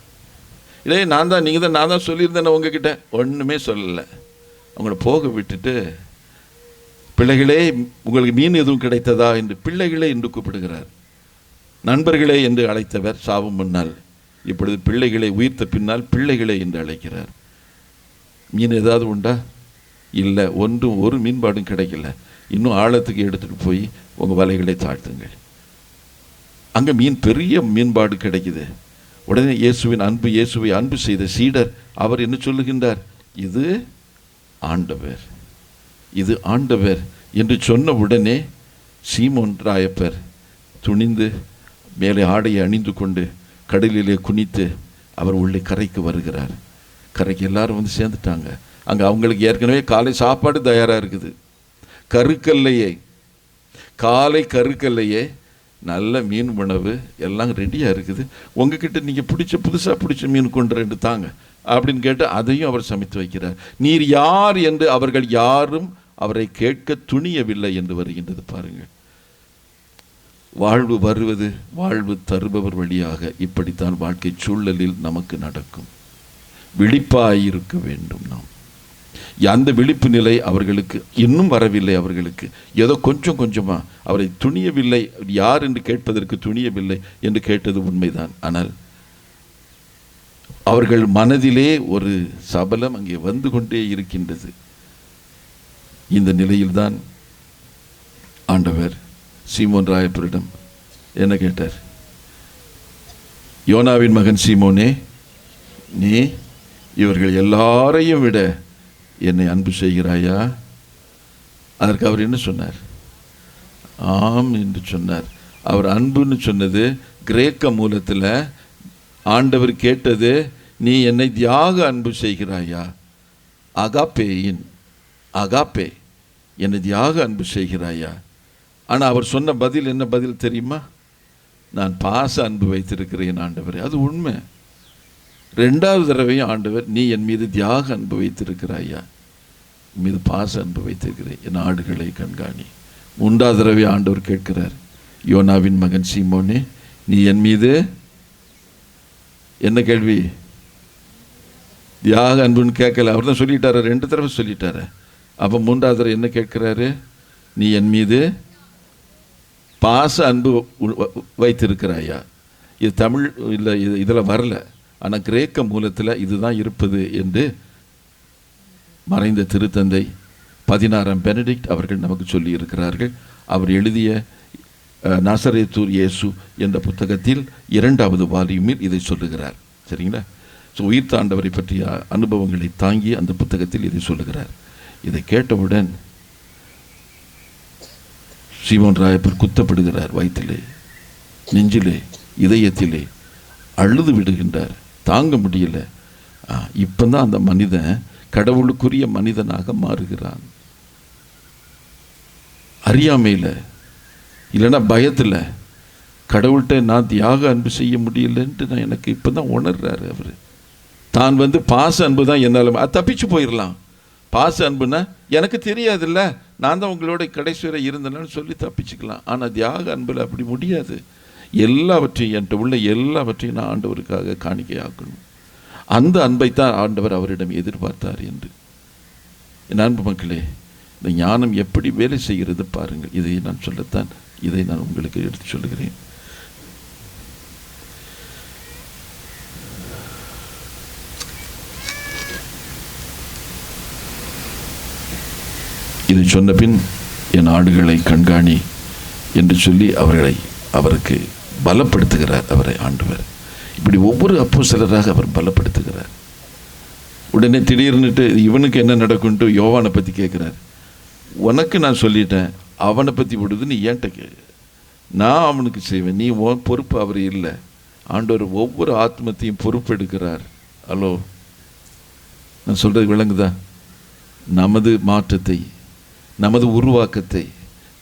இதே நான் தான் சொல்லியிருந்தேன் உங்ககிட்ட, ஒன்றுமே சொல்லலை. அவங்கள போக விட்டுட்டு, பிள்ளைகளே உங்களுக்கு மீன் எதுவும் கிடைத்ததா என்று பிள்ளைகளே என்று கூப்பிடுகிறார். நண்பர்களே என்று அழைத்தவர் சாவும் முன்னால், இப்பொழுது பிள்ளைகளை உயிர்த்த பின்னால் பிள்ளைகளே என்று அழைக்கிறார். மீன் ஏதாவது உண்டா? இல்லை, ஒரு மீன்பாடும் கிடைக்கல. இன்னும் ஆழத்துக்கு எடுத்துகிட்டு போய் உங்கள் வலைகளை தாழ்த்துங்கள். அங்கே பெரிய மீன்பாடு கிடைக்குது. உடனே இயேசுவை அன்பு செய்த சீடர் அவர் என்ன சொல்லுகின்றார்? இது ஆண்டவர். இது ஆண்டவர் என்று சொன்ன உடனே சீமோன் ராயப்பர் துணிந்து மேலே ஆடையை அணிந்து கொண்டு கடலிலே குனித்து அவர் உள்ளே கரைக்கு வருகிறார். கரைக்கு எல்லாரும் வந்து சேர்ந்துட்டாங்க. அங்கே அவங்களுக்கு ஏற்கனவே காலை சாப்பாடு தயாராக இருக்குது. கருக்கல்லையே, காலை கருக்கல்லையே நல்ல மீன் உணவு எல்லாம் ரெடியாக இருக்குது. உங்ககிட்ட நீங்கள் புதுசாக பிடிச்ச மீன் கொண்டு 2 தாங்க அப்படின்னு கேட்டு அதையும் அவர் சமைத்து வைக்கிறார். நீர் யார் என்று அவர்கள் யாரும் அவரை கேட்க துணியவில்லை என்று வருகின்றது. பாருங்கள், வாழ்வு வருவது வாழ்வு தருபவர் வழியாக. இப்படித்தான் வாழ்க்கை சூழலில் நமக்கு நடக்கும். விழிப்பாயிருக்க வேண்டும் நாம். அந்த விழிப்பு நிலை அவர்களுக்கு இன்னும் வரவில்லை. அவர்களுக்கு ஏதோ கொஞ்சம் கொஞ்சமாக அவரை துணியவில்லை, யார் என்று கேட்பதற்கு துணியவில்லை என்று கேட்டது உண்மைதான். ஆனால் அவர்கள் மனதிலே ஒரு சபலம் அங்கே வந்து கொண்டே இருக்கின்றது. இந்த நிலையில்தான் ஆண்டவர் சீமோன் ராயப்பரிடம் என்ன கேட்டார்? யோனாவின் மகன் சீமோனே, நீ இவர்கள் எல்லாரையும் விட என்னை அன்பு செய்கிறாயா? அதற்கு அவர் என்ன சொன்னார்? ஆம் என்று சொன்னார். அவர் அன்புன்னு சொன்னது கிரேக்க மூலத்தில் ஆண்டவர் கேட்டது, நீ என்னை தியாக அன்பு செய்கிறாயா? அகாப்பேயின் அகாப்பே, என்னை தியாக அன்பு செய்கிறாயா? ஆனால் அவர் சொன்ன பதில் என்ன பதில் தெரியுமா? நான் பாச அன்பு வைத்திருக்கிறேன் ஆண்டவரே. அது உண்மை. 2வது தடவையும் ஆண்டவர், நீ என் மீது தியாக அன்பு வைத்திருக்கிறாயா? என் மீது பாச அன்பு வைத்திருக்கிறேன், என் ஆடுகளை கண்காணி. 3வது தடவை ஆண்டவர் கேட்கிறார், யோனாவின் மகன் சீமோனே, நீ என் மீது என்ன கேள்வி? தியாக அன்புன்னு கேட்கல. அவர் தான் சொல்லிட்டாரு, 2 தடவை சொல்லிட்டாரு. அப்போ 3வது தடவை என்ன கேட்கிறாரு? நீ என் மீது பாச அன்பு வைத்திருக்கிறாயா? இது தமிழ் இல்லை, இதில் வரல. ஆனால் கிரேக்க மூலத்தில் இதுதான் இருப்பது என்று மறைந்த திருத்தந்தை 16ஆம் பெனடிக்ட் அவர்கள் நமக்கு சொல்லி இருக்கிறார்கள். அவர் எழுதிய நாசரேத்தூர் இயேசு என்ற புத்தகத்தில் 2வது வால்யூமில் இதை சொல்லுகிறார். சரிங்களா? ஸோ உயிர்த்தாண்டவரை பற்றிய அனுபவங்களை தாங்கி அந்த புத்தகத்தில் இதை சொல்லுகிறார். இதை கேட்டவுடன் சீமோன் ராயப்பர் குத்தப்படுகிறார். வயிற்றிலே, நெஞ்சிலே, இதயத்திலே அழுது விடுகின்றார். தாங்க முடியல. இப்போதான் அந்த மனிதன் கடவுளுக்குரிய மனிதனாக மாறுகிறான். அறியாமையில் இல்லைன்னா பயத்தில் கடவுள்கிட்ட நான் தியாக அன்பு செய்ய முடியலன்ட்டு நான் எனக்கு இப்போ தான் உணர்றாரு. அவர் தான் வந்து பாச அன்பு தான் என்னால் தப்பிச்சு போயிடலாம். பாச அன்புன்னா எனக்கு தெரியாதுல்ல, நான் தான் உங்களோட கடைசி வரை இருந்தேன்னு சொல்லி தப்பிச்சுக்கலாம். ஆனால் தியாக அன்பில் அப்படி முடியாது. எல்லாவற்றையும் என்கிட்ட உள்ள எல்லாவற்றையும் நான் ஆண்டவருக்காக காணிக்கையாக்கணும். அந்த அன்பை தான் ஆண்டவர் அவரிடம் எதிர்பார்த்தார் என்று. என் அன்பு மக்களே, இந்த ஞானம் எப்படி வேலை செய்கிறது பாருங்கள். இதை நான் சொல்லத்தான் இதை நான் உங்களுக்கு எடுத்து சொல்லுகிறேன். இதை சொன்ன பின் என் ஆடுகளை கண்காணி என்று சொல்லி அவருக்கு பலப்படுத்துகிறார். அவரை ஆண்டவர் இப்படி ஒவ்வொரு அப்போஸ்தலராக அவர் பலப்படுத்துகிறார். உடனே திடீர்னுட்டு இவனுக்கு என்ன நடக்கும்ட்டு யோவானை பற்றி கேட்குறார். உனக்கு நான் சொல்லிட்டேன், அவனை பற்றி விடுது, நீ ஏன்ட்ட கேட்க, நான் அவனுக்கு செய்வேன், நீ உன் பொறுப்பு அவர் இல்லை. ஆண்டவர் ஒவ்வொரு ஆத்மத்தையும் பொறுப்பெடுக்கிறார். ஹலோ, நான் சொல்கிறது விளங்குதா? நமது மாற்றத்தை, நமது உருவாக்கத்தை,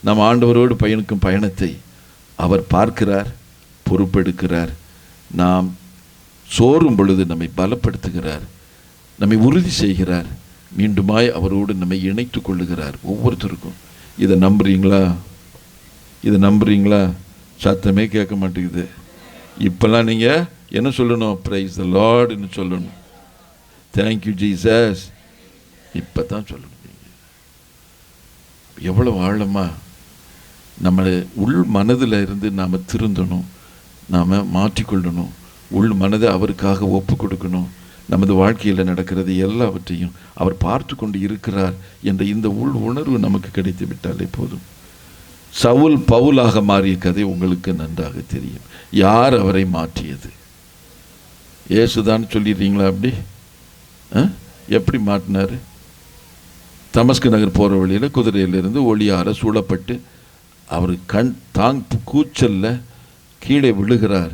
நம் ஆண்டவரோடு பயணிக்கும் பயணத்தை அவர் பார்க்கிறார், பொறுப்பெடுக்கிறார். நாம் சோறும் பொழுது நம்மை பலப்படுத்துகிறார், நம்மை உறுதி செய்கிறார், மீண்டுமாய் அவரோடு நம்மை இணைத்து கொள்ளுகிறார். ஒவ்வொருத்தருக்கும் இதை நம்புறீங்களா? இதை நம்புறீங்களா? சத்தமே கேட்க மாட்டேங்குது. இப்போல்லாம் நீங்கள் என்ன சொல்லணும்? பிரைஸ் த லார்ட்னு சொல்லணும். Thank you Jesus. இப்போ தான் சொல்லணும். எவ்வளோ ஆழமாக நம்ம உள் மனதில் இருந்து நாம் திருந்தணும், நாம் மாற்றிக்கொள்ளணும், உள் மனதை அவருக்காக ஒப்பு கொடுக்கணும். நமது வாழ்க்கையில் நடக்கிறது எல்லாவற்றையும் அவர் பார்த்து கொண்டு இருக்கிறார் என்ற இந்த உள் உணர்வு நமக்கு கிடைத்து விட்டாலே போதும். சவுல் பவுலாக மாறிய கதை உங்களுக்கு நன்றாக தெரியும். யார் அவரை மாற்றியது? இயேசுதான் சொல்லிடுறீங்களா? அப்படி எப்படி மாட்டினார்? தமஸ்கு நகர் போகிற வழியில் குதிரையிலிருந்து ஒளியார சூழப்பட்டு அவர் கூச்சல்ல கீழே விழுகிறார்.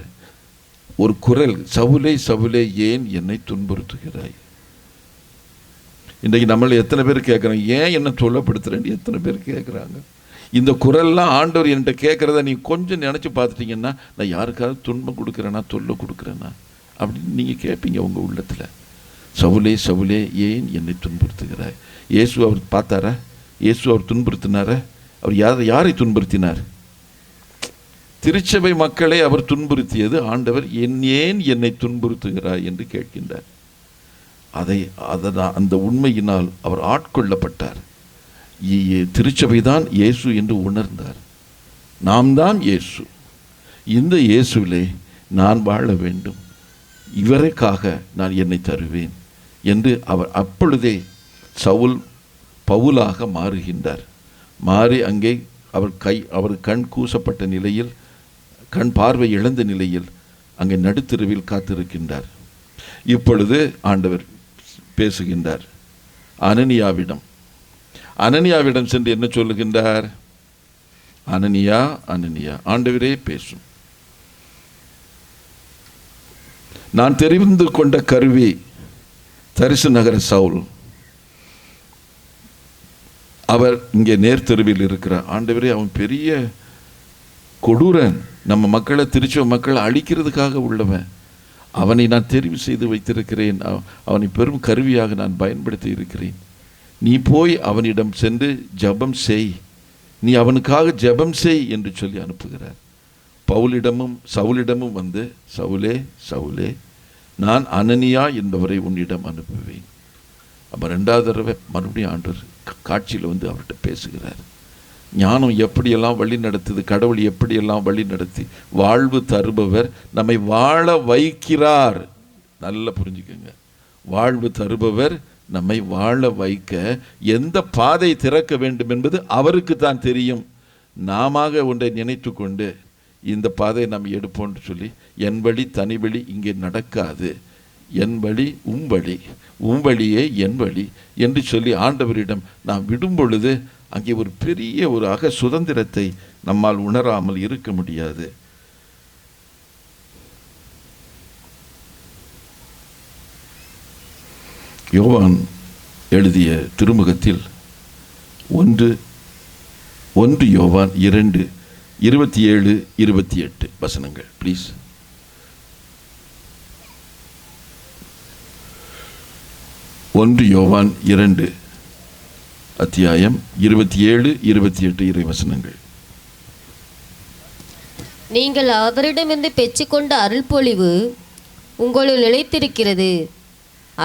ஒரு குரல், சவுலே சவுலே ஏன் என்னை துன்புறுத்துகிறாய்? இன்றைக்கு நம்மள எத்தனை பேர் கேட்குறாங்க, ஏன் என்ன தொல்லைப்படுத்துறேன்னு எத்தனை பேர் கேட்குறாங்க. இந்த குரல்லாம் ஆண்டவர் என்கிட்ட கேட்குறத நீங்கள் கொஞ்சம் நினச்சி பார்த்துட்டிங்கன்னா, நான் யாருக்காவது துன்பம் கொடுக்குறேன்னா, தொல்லை கொடுக்குறேன்னா அப்படின்னு நீங்கள் கேட்பீங்க உங்கள் உள்ளத்தில். சவுலே சவுலே ஏன் என்னை துன்புறுத்துகிறாய்? இயேசு அவர் பார்த்தாரா? இயேசு அவர் துன்புறுத்தினாரா? அவர் யாரை துன்புறுத்தினார்? திருச்சபை மக்களை அவர் துன்புறுத்தியது. ஆண்டவர் ஏன் என்னை துன்புறுத்துகிறாய் என்று கேட்கின்றார். அந்த உண்மையினால் அவர் ஆட்கொள்ளப்பட்டார். திருச்சபை தான் இயேசு என்று உணர்ந்தார். நாம் தான் இயேசு. இந்த இயேசுவிலே நான் வாழ வேண்டும், இவருக்காக நான் என்னை தருவேன் என்று அவர் அப்பொழுதே பவுலாக மாறுகின்றார். மாறி அங்கே அவர் கண் கூசப்பட்ட நிலையில், கண் பார்வை இழந்த நிலையில் அங்கே நடுத்தெருவில் காத்திருக்கின்றார். இப்பொழுது ஆண்டவர் பேசுகின்றார். அனனியாவிடம் சென்று என்ன சொல்லுகின்றார்? அனனியா அனனியா, ஆண்டவரே பேசும். நான் தெரிந்து கொண்ட கருவி தரிசு நகர சவுல், அவர் இங்கே நேர்த்தெருவில் இருக்கிறார். ஆண்டவரே, அவன் பெரிய கொடூரன், நம்ம மக்களை, திருச்சபை மக்களை அழிக்கிறதுக்காக உள்ளவன். அவனை நான் தெரிவு செய்து வைத்திருக்கிறேன், அவனை பெரும் கருவியாக நான் பயன்படுத்தி இருக்கிறேன். நீ போய் அவனிடம் சென்று ஜெபம் செய், நீ அவனுக்காக ஜெபம் செய் என்று சொல்லி அனுப்புகிறார். சவுலிடமும் வந்து, சவுலே சவுலே, நான் அனனியா என்பவரை உன்னிடம் அனுப்புவேன். அப்போ 2வது தடவை மறுபடியும் ஆண்டவர் காட்சியில் வந்து அவர்கிட்ட பேசுகிறார். ஞானம் எப்படியெல்லாம் வழி நடத்துது, கடவுள் எப்படியெல்லாம் வழி நடத்தி வாழ்வு தருபவர் நம்மை வாழ வைக்கிறார். நல்லா புரிஞ்சுக்கோங்க, வாழ்வு தருபவர் நம்மை வாழ வைக்க எந்த பாதை திறக்க வேண்டும் என்பது அவருக்கு தான் தெரியும். நாம ஒன்றை நினைத்து கொண்டு இந்த பாதையை நாம் எடுப்போம்னு சொல்லி, என் வழி தனி வழி இங்கே நடக்காது, என் வழி உம்வழி, உம்வழியே என் வழி என்று சொல்லி ஆண்டவரிடம் நாம் விடும் பொழுது அங்கே ஒரு பெரிய ஒரு சுதந்திரத்தை நம்மால் உணராமல் இருக்க முடியாது. யோவான் எழுதிய திருமுகத்தில் 1 யோவான் 2:27-28 வசனங்கள் ப்ளீஸ். 1 யோவான் 2 அத்தியாயம் 27-28 இறை வசனங்கள். நீங்கள் அவரிடமிருந்து பெற்றுக்கொண்ட அருள்பொழிவு உங்களுள் நிலைத்திருக்கிறது.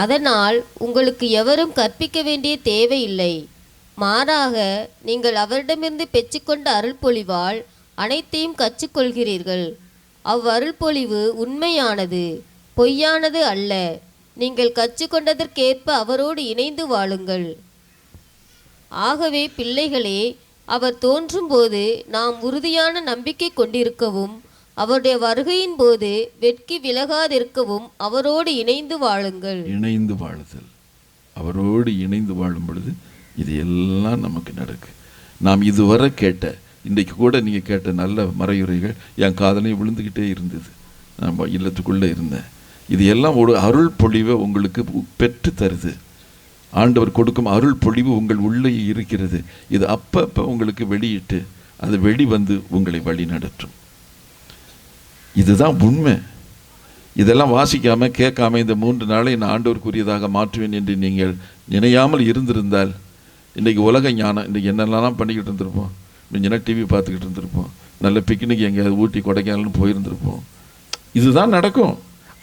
அதனால் உங்களுக்கு எவரும் கற்பிக்க வேண்டிய தேவையில்லை. மாறாக நீங்கள் அவரிடமிருந்து பெற்றுக்கொண்ட அருள்பொழிவால் அனைத்தையும் கற்றுக்கொள்கிறீர்கள். அவ்வருள்பொழிவு உண்மையானது, பொய்யானது அல்ல. நீங்கள் கற்றுக்கொண்டதற்கேற்ப அவரோடு இணைந்து வாழுங்கள். ஆகவே பிள்ளைகளே, அவர் தோன்றும்போது நாம் உறுதியான நம்பிக்கை கொண்டிருக்கவும், அவருடைய வருகையின் போது வெட்கி விலகாதிருக்கவும் அவரோடு இணைந்து வாழுங்கள். இணைந்து வாழுதல், அவரோடு இணைந்து வாழும் பொழுது இது எல்லாம் நமக்கு நடக்கு. நாம் இதுவரை கேட்ட, இன்றைக்கு கூட நீங்கள் கேட்ட நல்ல மறையுரைகள் என் காதலையும் விழுந்துக்கிட்டே இருந்தது. நான் இல்லத்துக்குள்ளே இருந்தேன். இது எல்லாம் ஒரு அருள் பொழிவை உங்களுக்கு பெற்று தருது. ஆண்டவர் கொடுக்கும் அருள் பொழிவு உங்கள் உள்ளே இருக்கிறது. இது அப்பப்போ உங்களுக்கு வெளியிட்டு அது வெளிவந்து உங்களை வழி நடத்தும். இதுதான் உண்மை. இதெல்லாம் வாசிக்காமல் கேட்காம இந்த 3 நாளை நான் ஆண்டவருக்குரியதாக மாற்றுவேன் என்று நீங்கள் நினையாமல் இருந்திருந்தால், இன்றைக்கி உலக ஞானம், இன்றைக்கி என்னெல்லாம் பண்ணிக்கிட்டு இருந்திருப்போம். மிஞ்சினா டிவி பார்த்துக்கிட்டு இருந்திருப்போம், நல்ல பிக்னிக் எங்கேயாவது ஊட்டி கொடைக்கானல்னு போயிருந்திருப்போம். இதுதான் நடக்கும்.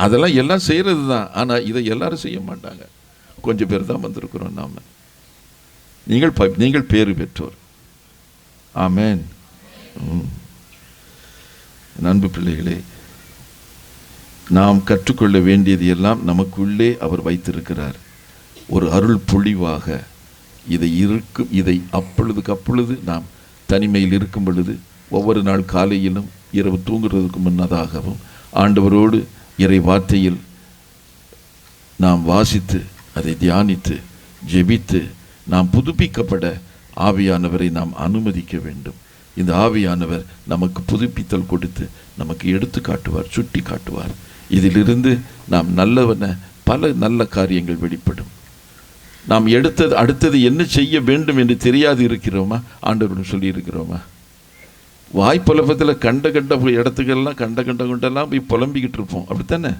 அதெல்லாம் எல்லாம் செய்கிறது தான். ஆனால் இதை எல்லாரும் செய்ய மாட்டாங்க. கொஞ்சம் பேர் தான் வந்திருக்கிறோம் நாம். நீங்கள் பேறு பெற்றோர். ஆமேன். அன்பு பிள்ளைகளே, நாம் கற்றுக்கொள்ள வேண்டியது எல்லாம் நமக்குள்ளே அவர் வைத்திருக்கிறார். ஒரு அருள் பொழிவாக இதை அப்பொழுது நாம் தனிமையில் இருக்கும் பொழுது, ஒவ்வொரு நாள் காலையிலும் இரவு தூங்குறதுக்கு முன்னதாகவும் ஆண்டவரோடு இறை வார்த்தையில் நாம் வாசித்து, அதை தியானித்து, ஜெபித்து, நாம் புதுப்பிக்கப்பட ஆவியானவரை நாம் அனுமதிக்க வேண்டும். இந்த ஆவியானவர் நமக்கு புதுப்பித்தல் கொடுத்து நமக்கு எடுத்து காட்டுவார், சுட்டி காட்டுவார். இதிலிருந்து நாம் பல நல்ல காரியங்கள் வெளிப்படும். நாம் அடுத்தது என்ன செய்ய வேண்டும் என்று தெரியாது இருக்கிறோமா? ஆண்டவரிடம் சொல்லி இருக்கிறோமா? வாய்ப்புலப்பத்தில் கண்ட இடத்துக்கெல்லாம் கொண்டெல்லாம் போய் புலம்பிக்கிட்டு இருப்போம், அப்படித்தானே?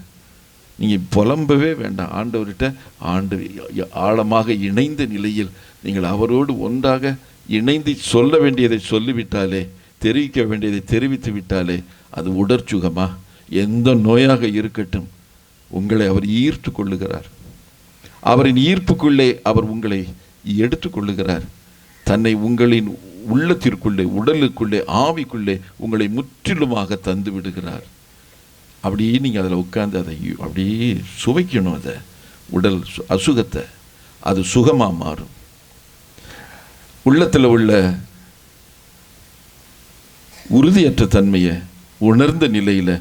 நீங்கள் புலம்பவே வேண்டாம். ஆண்டவர்கிட்ட ஆழமாக இணைந்த நிலையில் நீங்கள் அவரோடு ஒன்றாக இணைந்து சொல்ல வேண்டியதை சொல்லிவிட்டாலே, தெரிவிக்க வேண்டியதை தெரிவித்து விட்டாலே, அது உடற்சுகமா எந்த நோயாக இருக்கட்டும் உங்களை அவர் ஈர்த்து கொள்ளுகிறார். அவரின் ஈர்ப்புக்குள்ளே அவர் உங்களை எடுத்து கொள்ளுகிறார். தன்னை உங்களின் உள்ளத்திற்குள்ளே, உடலுக்குள்ளே, ஆவிக்குள்ளே உங்களை முற்றிலுமாக தந்து விடுகிறார். அப்படியே நீங்கள் அதில் உட்கார்ந்து அதை அப்படியே சுவைக்கணும். அதை உடல் அசுகத்தை அது சுகமாக மாறும். உள்ளத்தில் உள்ள உறுதியற்ற தன்மையை உணர்ந்த நிலையில்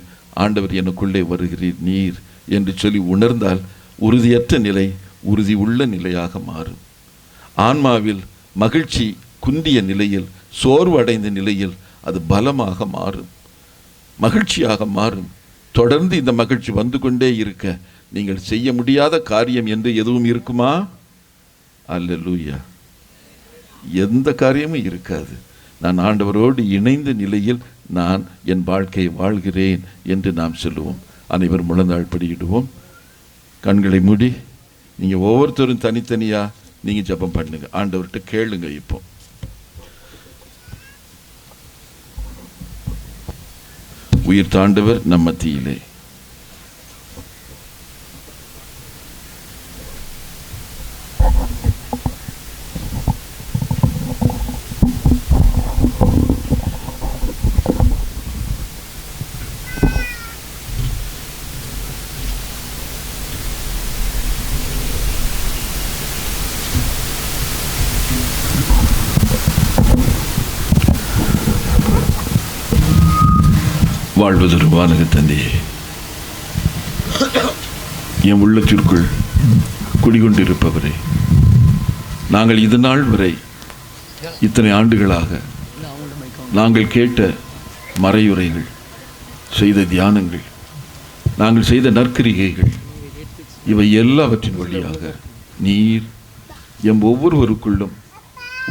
ஆண்டவர் எனக்குள்ளே வருகிறீர் நீர் என்று சொல்லி உணர்ந்தால் உறுதியற்ற நிலை உறுதி உள்ள நிலையாக மாறும். ஆன்மாவில் மகிழ்ச்சி குந்திய நிலையில், சோர்வு அடைந்த நிலையில் அது பலமாக மாறும், மகிழ்ச்சியாக மாறும். தொடர்ந்து இந்த மகிழ்ச்சி வந்து கொண்டே இருக்க நீங்கள் செய்ய முடியாத காரியம் என்று எதுவும் இருக்குமா? அல்லேலூயா. எந்த காரியமும் இருக்காது. நான் ஆண்டவரோடு இணைந்த நிலையில் நான் என் வாழ்க்கையை வாழ்கிறேன் என்று நாம் சொல்லுவோம். அனைவரும் முழந்தாள் படியிடுவோம். கண்களை மூடி நீங்கள் ஒவ்வொருத்தரும் தனித்தனியாக நீங்கள் ஜெபம் பண்ணுங்க, ஆண்டவர்கிட்ட கேளுங்க. இப்போ உயிர் தாண்டவர் நம் மத்தியிலே வாழ்வதொரு வானக தந்தையே, என் உள்ளத்திற்குள் குடிகொண்டிருப்பவரே, நாங்கள் இது நாள் வரை இத்தனை ஆண்டுகளாக நாங்கள் கேட்ட மறையுரைகள், செய்த தியானங்கள், நாங்கள் செய்த நற்கிரிகைகள், இவை எல்லாவற்றின் வழியாக நீர் எம் ஒவ்வொருவருக்குள்ளும்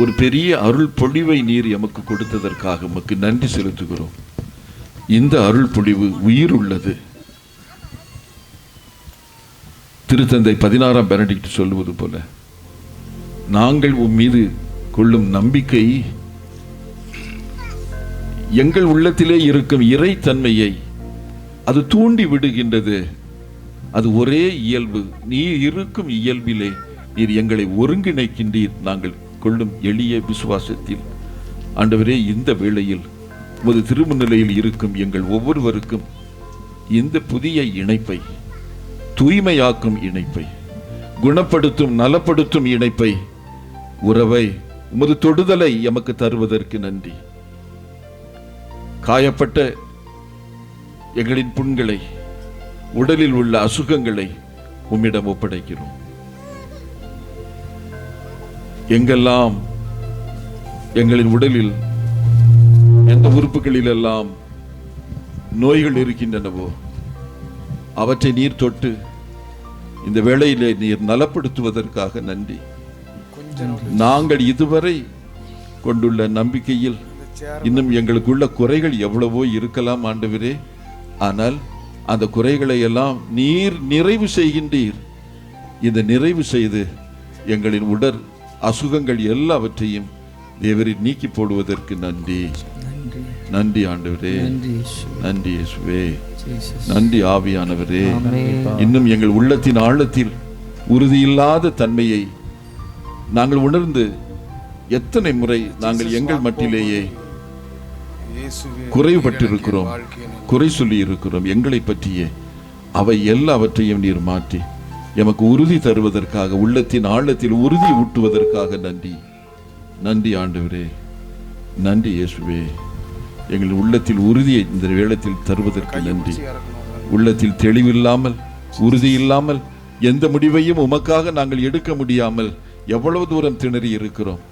ஒரு பெரிய அருள் பொழிவை நீர் எமக்கு கொடுத்ததற்காக உமக்கு நன்றி செலுத்துகிறோம். இந்த அருள் பொழிவு உயிர் உள்ளது. திருத்தந்தை 16ஆம் பெனடிக்ட் சொல்லுவது போல, நாங்கள் உன் மீது கொள்ளும் நம்பிக்கை எங்கள் உள்ளத்திலே இருக்கும் இறைத்தன்மையை அது தூண்டி விடுகின்றது. அது ஒரே இயல்பு. நீர் இருக்கும் இயல்பிலே நீர் எங்களை ஒருங்கிணைக்கின்றீர். நாங்கள் கொள்ளும் எளிய விசுவாசத்தில் ஆண்டவரே, இந்த வேளையில் உமது திருமுன்னிலையில் இருக்கும் எங்கள் ஒவ்வொருவருக்கும் இந்த புதிய இணைப்பை, தூய்மையாக்கும் இணைப்பை, குணப்படுத்தும் நலப்படுத்தும் இணைப்பை, உறவை, உமது தொடுதலை எமக்கு தருவதற்கு நன்றி. காயப்பட்ட எங்களின் புண்களை, உடலில் உள்ள அசுகங்களை உம்மிடம் ஒப்படைக்கிறோம். எங்கெல்லாம் எங்களின் உடலில் எந்த உறுப்புகளிலெல்லாம் நோய்கள் இருக்கின்றனவோ அவற்றை நீர் தொட்டு இந்த வேளையிலே நீர் நலப்படுத்துவதற்காக நன்றி. நாங்கள் இதுவரை கொண்டுள்ள நம்பிக்கையில் இன்னும் எங்களுக்குள்ள குறைகள் எவ்வளவோ இருக்கலாம் ஆண்டவரே. ஆனால் அந்த குறைகளை எல்லாம் நீர் நிறைவு செய்கின்றீர். இந்த நிறைவு செய்து எங்களின் உடல் அசுகங்கள் எல்லாவற்றையும் தேவரீர் நீக்கி போடுவதற்கு நன்றி. நன்றி ஆண்டவரே, நன்றி இயேசுவே, நன்றி ஆவியானவரே. இன்னும் எங்கள் உள்ளத்தின் ஆழத்தில் உறுதியில்லாத தன்மையை நாங்கள் உணர்ந்து எத்தனை முறை நாங்கள் எங்கள் மட்டிலேயே குறைபட்டிருக்கிறோம், குறை சொல்லி இருக்கிறோம். எங்களை பற்றியே அவை எல்லாவற்றையும் நீர் மாற்றி எமக்கு உறுதி தருவதற்காக, உள்ளத்தின் ஆழத்தில் உறுதி ஊட்டுவதற்காக நன்றி. நன்றி ஆண்டவரே, நன்றி இயேசுவே. எங்கள் உள்ளத்தில் உறுதியை இந்த வேளத்தில் தருவதற்கு நன்றி. உள்ளத்தில் தெளிவில்லாமல், உறுதி இல்லாமல் எந்த முடிவையும் உமக்காக நாங்கள் எடுக்க முடியாமல் எவ்வளவு தூரம் திணறி இருக்கிறோம்.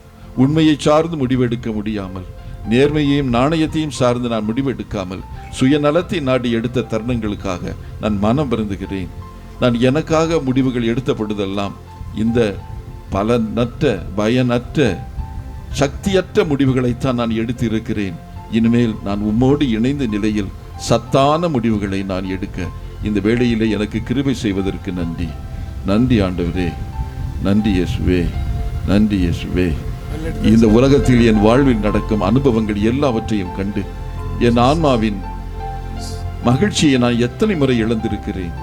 உண்மையை சார்ந்து முடிவெடுக்க முடியாமல், நேர்மையையும் நாணயத்தையும் சார்ந்து நான் முடிவெடுக்காமல் சுயநலத்தை நாடி எடுத்த தருணங்களுக்காக நான் மனம் வருந்துகிறேன். நான் எனக்காக முடிவுகள் எடுத்தப்படுதெல்லாம் இந்த பலனற்ற, பயனற்ற, சக்தியற்ற முடிவுகளைத்தான் நான் எடுத்து இருக்கிறேன். இனிமேல் நான் உம்மோடு இணைந்த நிலையில் சத்தான முடிவுகளை நான் எடுக்க இந்த வேளையிலே எனக்கு கிருபை செய்வதற்கு நன்றி. நன்றி ஆண்டவரே, நன்றி இயேசுவே, நன்றி இயேசுவே. இந்த உலகத்தில் என் வாழ்வில் நடக்கும் அனுபவங்கள் எல்லாவற்றையும் கண்டு என் ஆன்மாவின் மகிழ்ச்சியை நான் எத்தனை முறை இழந்திருக்கிறேன்.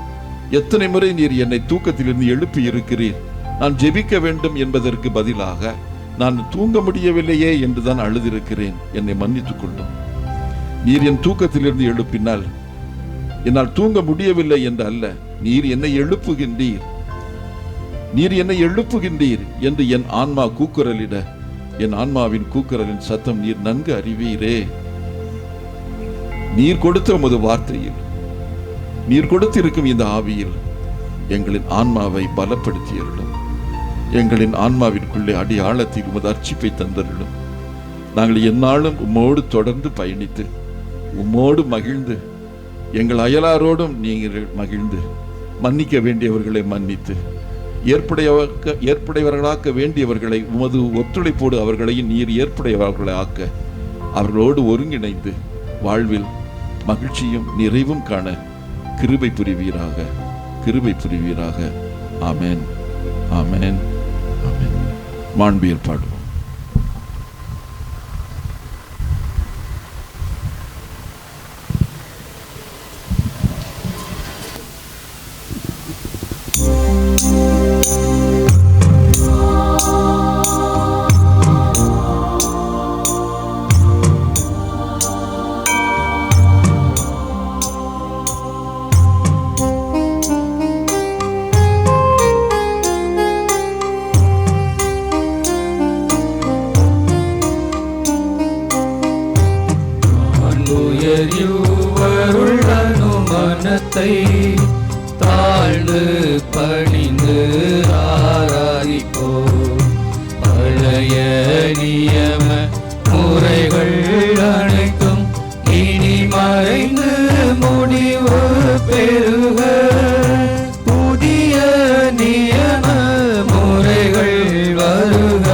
எத்தனை முறை நீர் என்னை தூக்கத்திலிருந்து எழுப்பி இருக்கிறீர். நான் ஜெபிக்க வேண்டும் என்பதற்கு பதிலாக நான் தூங்க முடியவில்லையே என்றுதான் அழுதிருக்கிறேன். என்னை மன்னித்துக் கொள்ளும். நீர் என் தூக்கத்திலிருந்து எழுப்பினால் என்னால் தூங்க முடியவில்லை என்று அல்ல, நீர் என்னை எழுப்புகின்றீர், நீர் என்னை எழுப்புகின்றீர் என்று என் ஆன்மா கூக்குரலிட, என் ஆன்மாவின் கூக்குரலின் சத்தம் நீர் நன்கு அறிவீரே. நீர் கொடுத்த உமது வார்த்தையில், நீர் கொடுத்திருக்கும் இந்த ஆவியில் எங்களின் ஆன்மாவை பலப்படுத்தியருளும். எங்களின் ஆன்மாவிற்குள்ளே அடி ஆழத்தில் உமது அர்ச்சிப்பை தந்தருளும். நாங்கள் எந்நாளும் உம்மோடு தொடர்ந்து பயணித்து, உம்மோடு மகிழ்ந்து, எங்கள் அயலாரோடும் நீங்கள் மகிழ்ந்து, மன்னிக்க வேண்டியவர்களை மன்னித்து, ஏற்புடையவர்களாக்க வேண்டியவர்களை உமது ஒத்துழைப்போடு அவர்களையும் நீர் ஏற்புடையவர்களை ஆக்க, அவர்களோடு ஒருங்கிணைந்து வாழ்வில் மகிழ்ச்சியும் நிறைவும் காண கிருபை புரிவீராக, கிருபை புரிவீராக. ஆமென், ஆமென், ஆமென். மாண்பியல் பாடுவோம். தாழ்ந்து பணிந்து ஆராதிப்போ. பழைய நியம முறைகள் அனைத்தும் இனி மறைந்து முடிவு பெறுக. புதிய நியம முறைகள் வருக.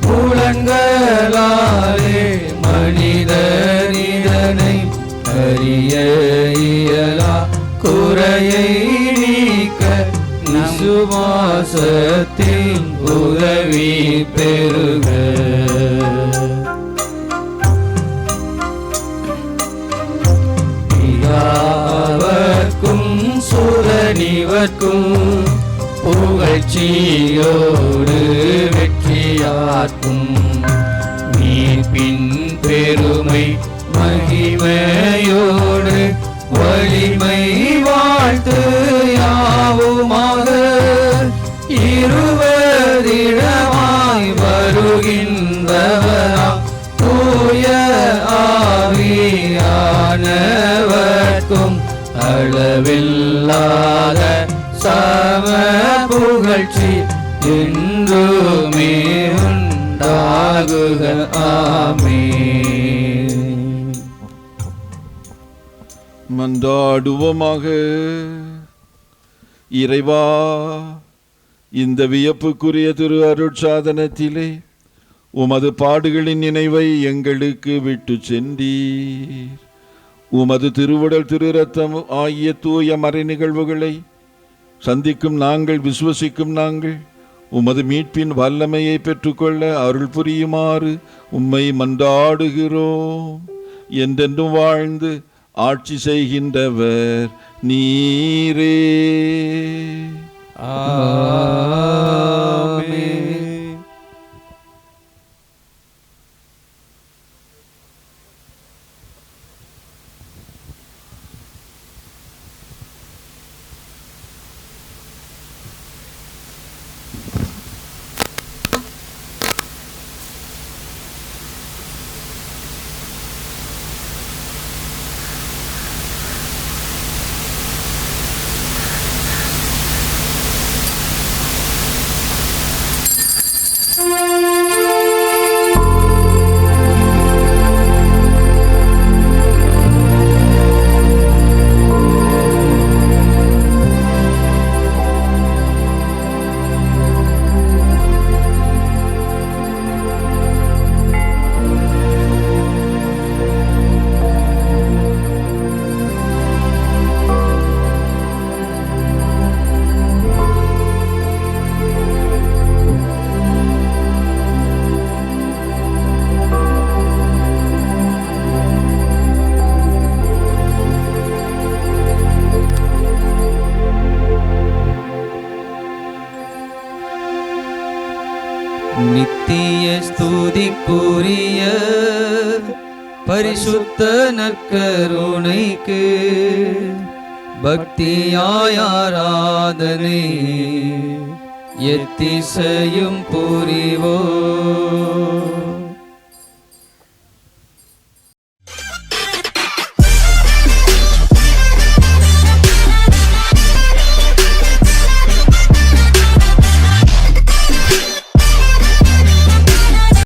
புலன்களாலே மனிதர் இதனை அறிய இயலா. குறையை நீக்க விசுவாசத்தின் உதவி பெறுக. பிதாவர்க்கும் சுதனிவர்க்கும் புகழ்ச்சியோடு வெற்றியாற்றும் மீட்பின் பெருமை மகிமையோடு வலிமை வாழ்த்து யாவுமாக. இருவரிடமாய் வருகின்றவராம் தூய ஆவியானவர்க்கும் அளவில்லாத சம புகழ்ச்சி என்றுமே உண்டாகுக. ஆமென். மன்றாடுவோமாக. இறைவா, இந்த வியப்புக்குரிய திரு அருட்சாதனத்திலே உமது பாடுகளின் நினைவை எங்களுக்கு விட்டு சென்றீர். உமது திருவுடல் திரு இரத்தம் ஆகிய தூய மறை நிகழ்வுகளை சந்திக்கும் நாங்கள், விசுவசிக்கும் நாங்கள், உமது மீட்பின் வல்லமையை பெற்றுக்கொள்ள அருள் புரியுமாறு உம்மை மன்றாடுகிறோம். என்றென்றும் வாழ்ந்து ஆட்சி செய்கின்றவர் நீரே. ஆமென். நித்திய ஸ்துதிக்குரிய பரிசுத்த நற்கருணைக்கு பக்தியாய் ஆராதனை எத்திசையும் புரிவோம்.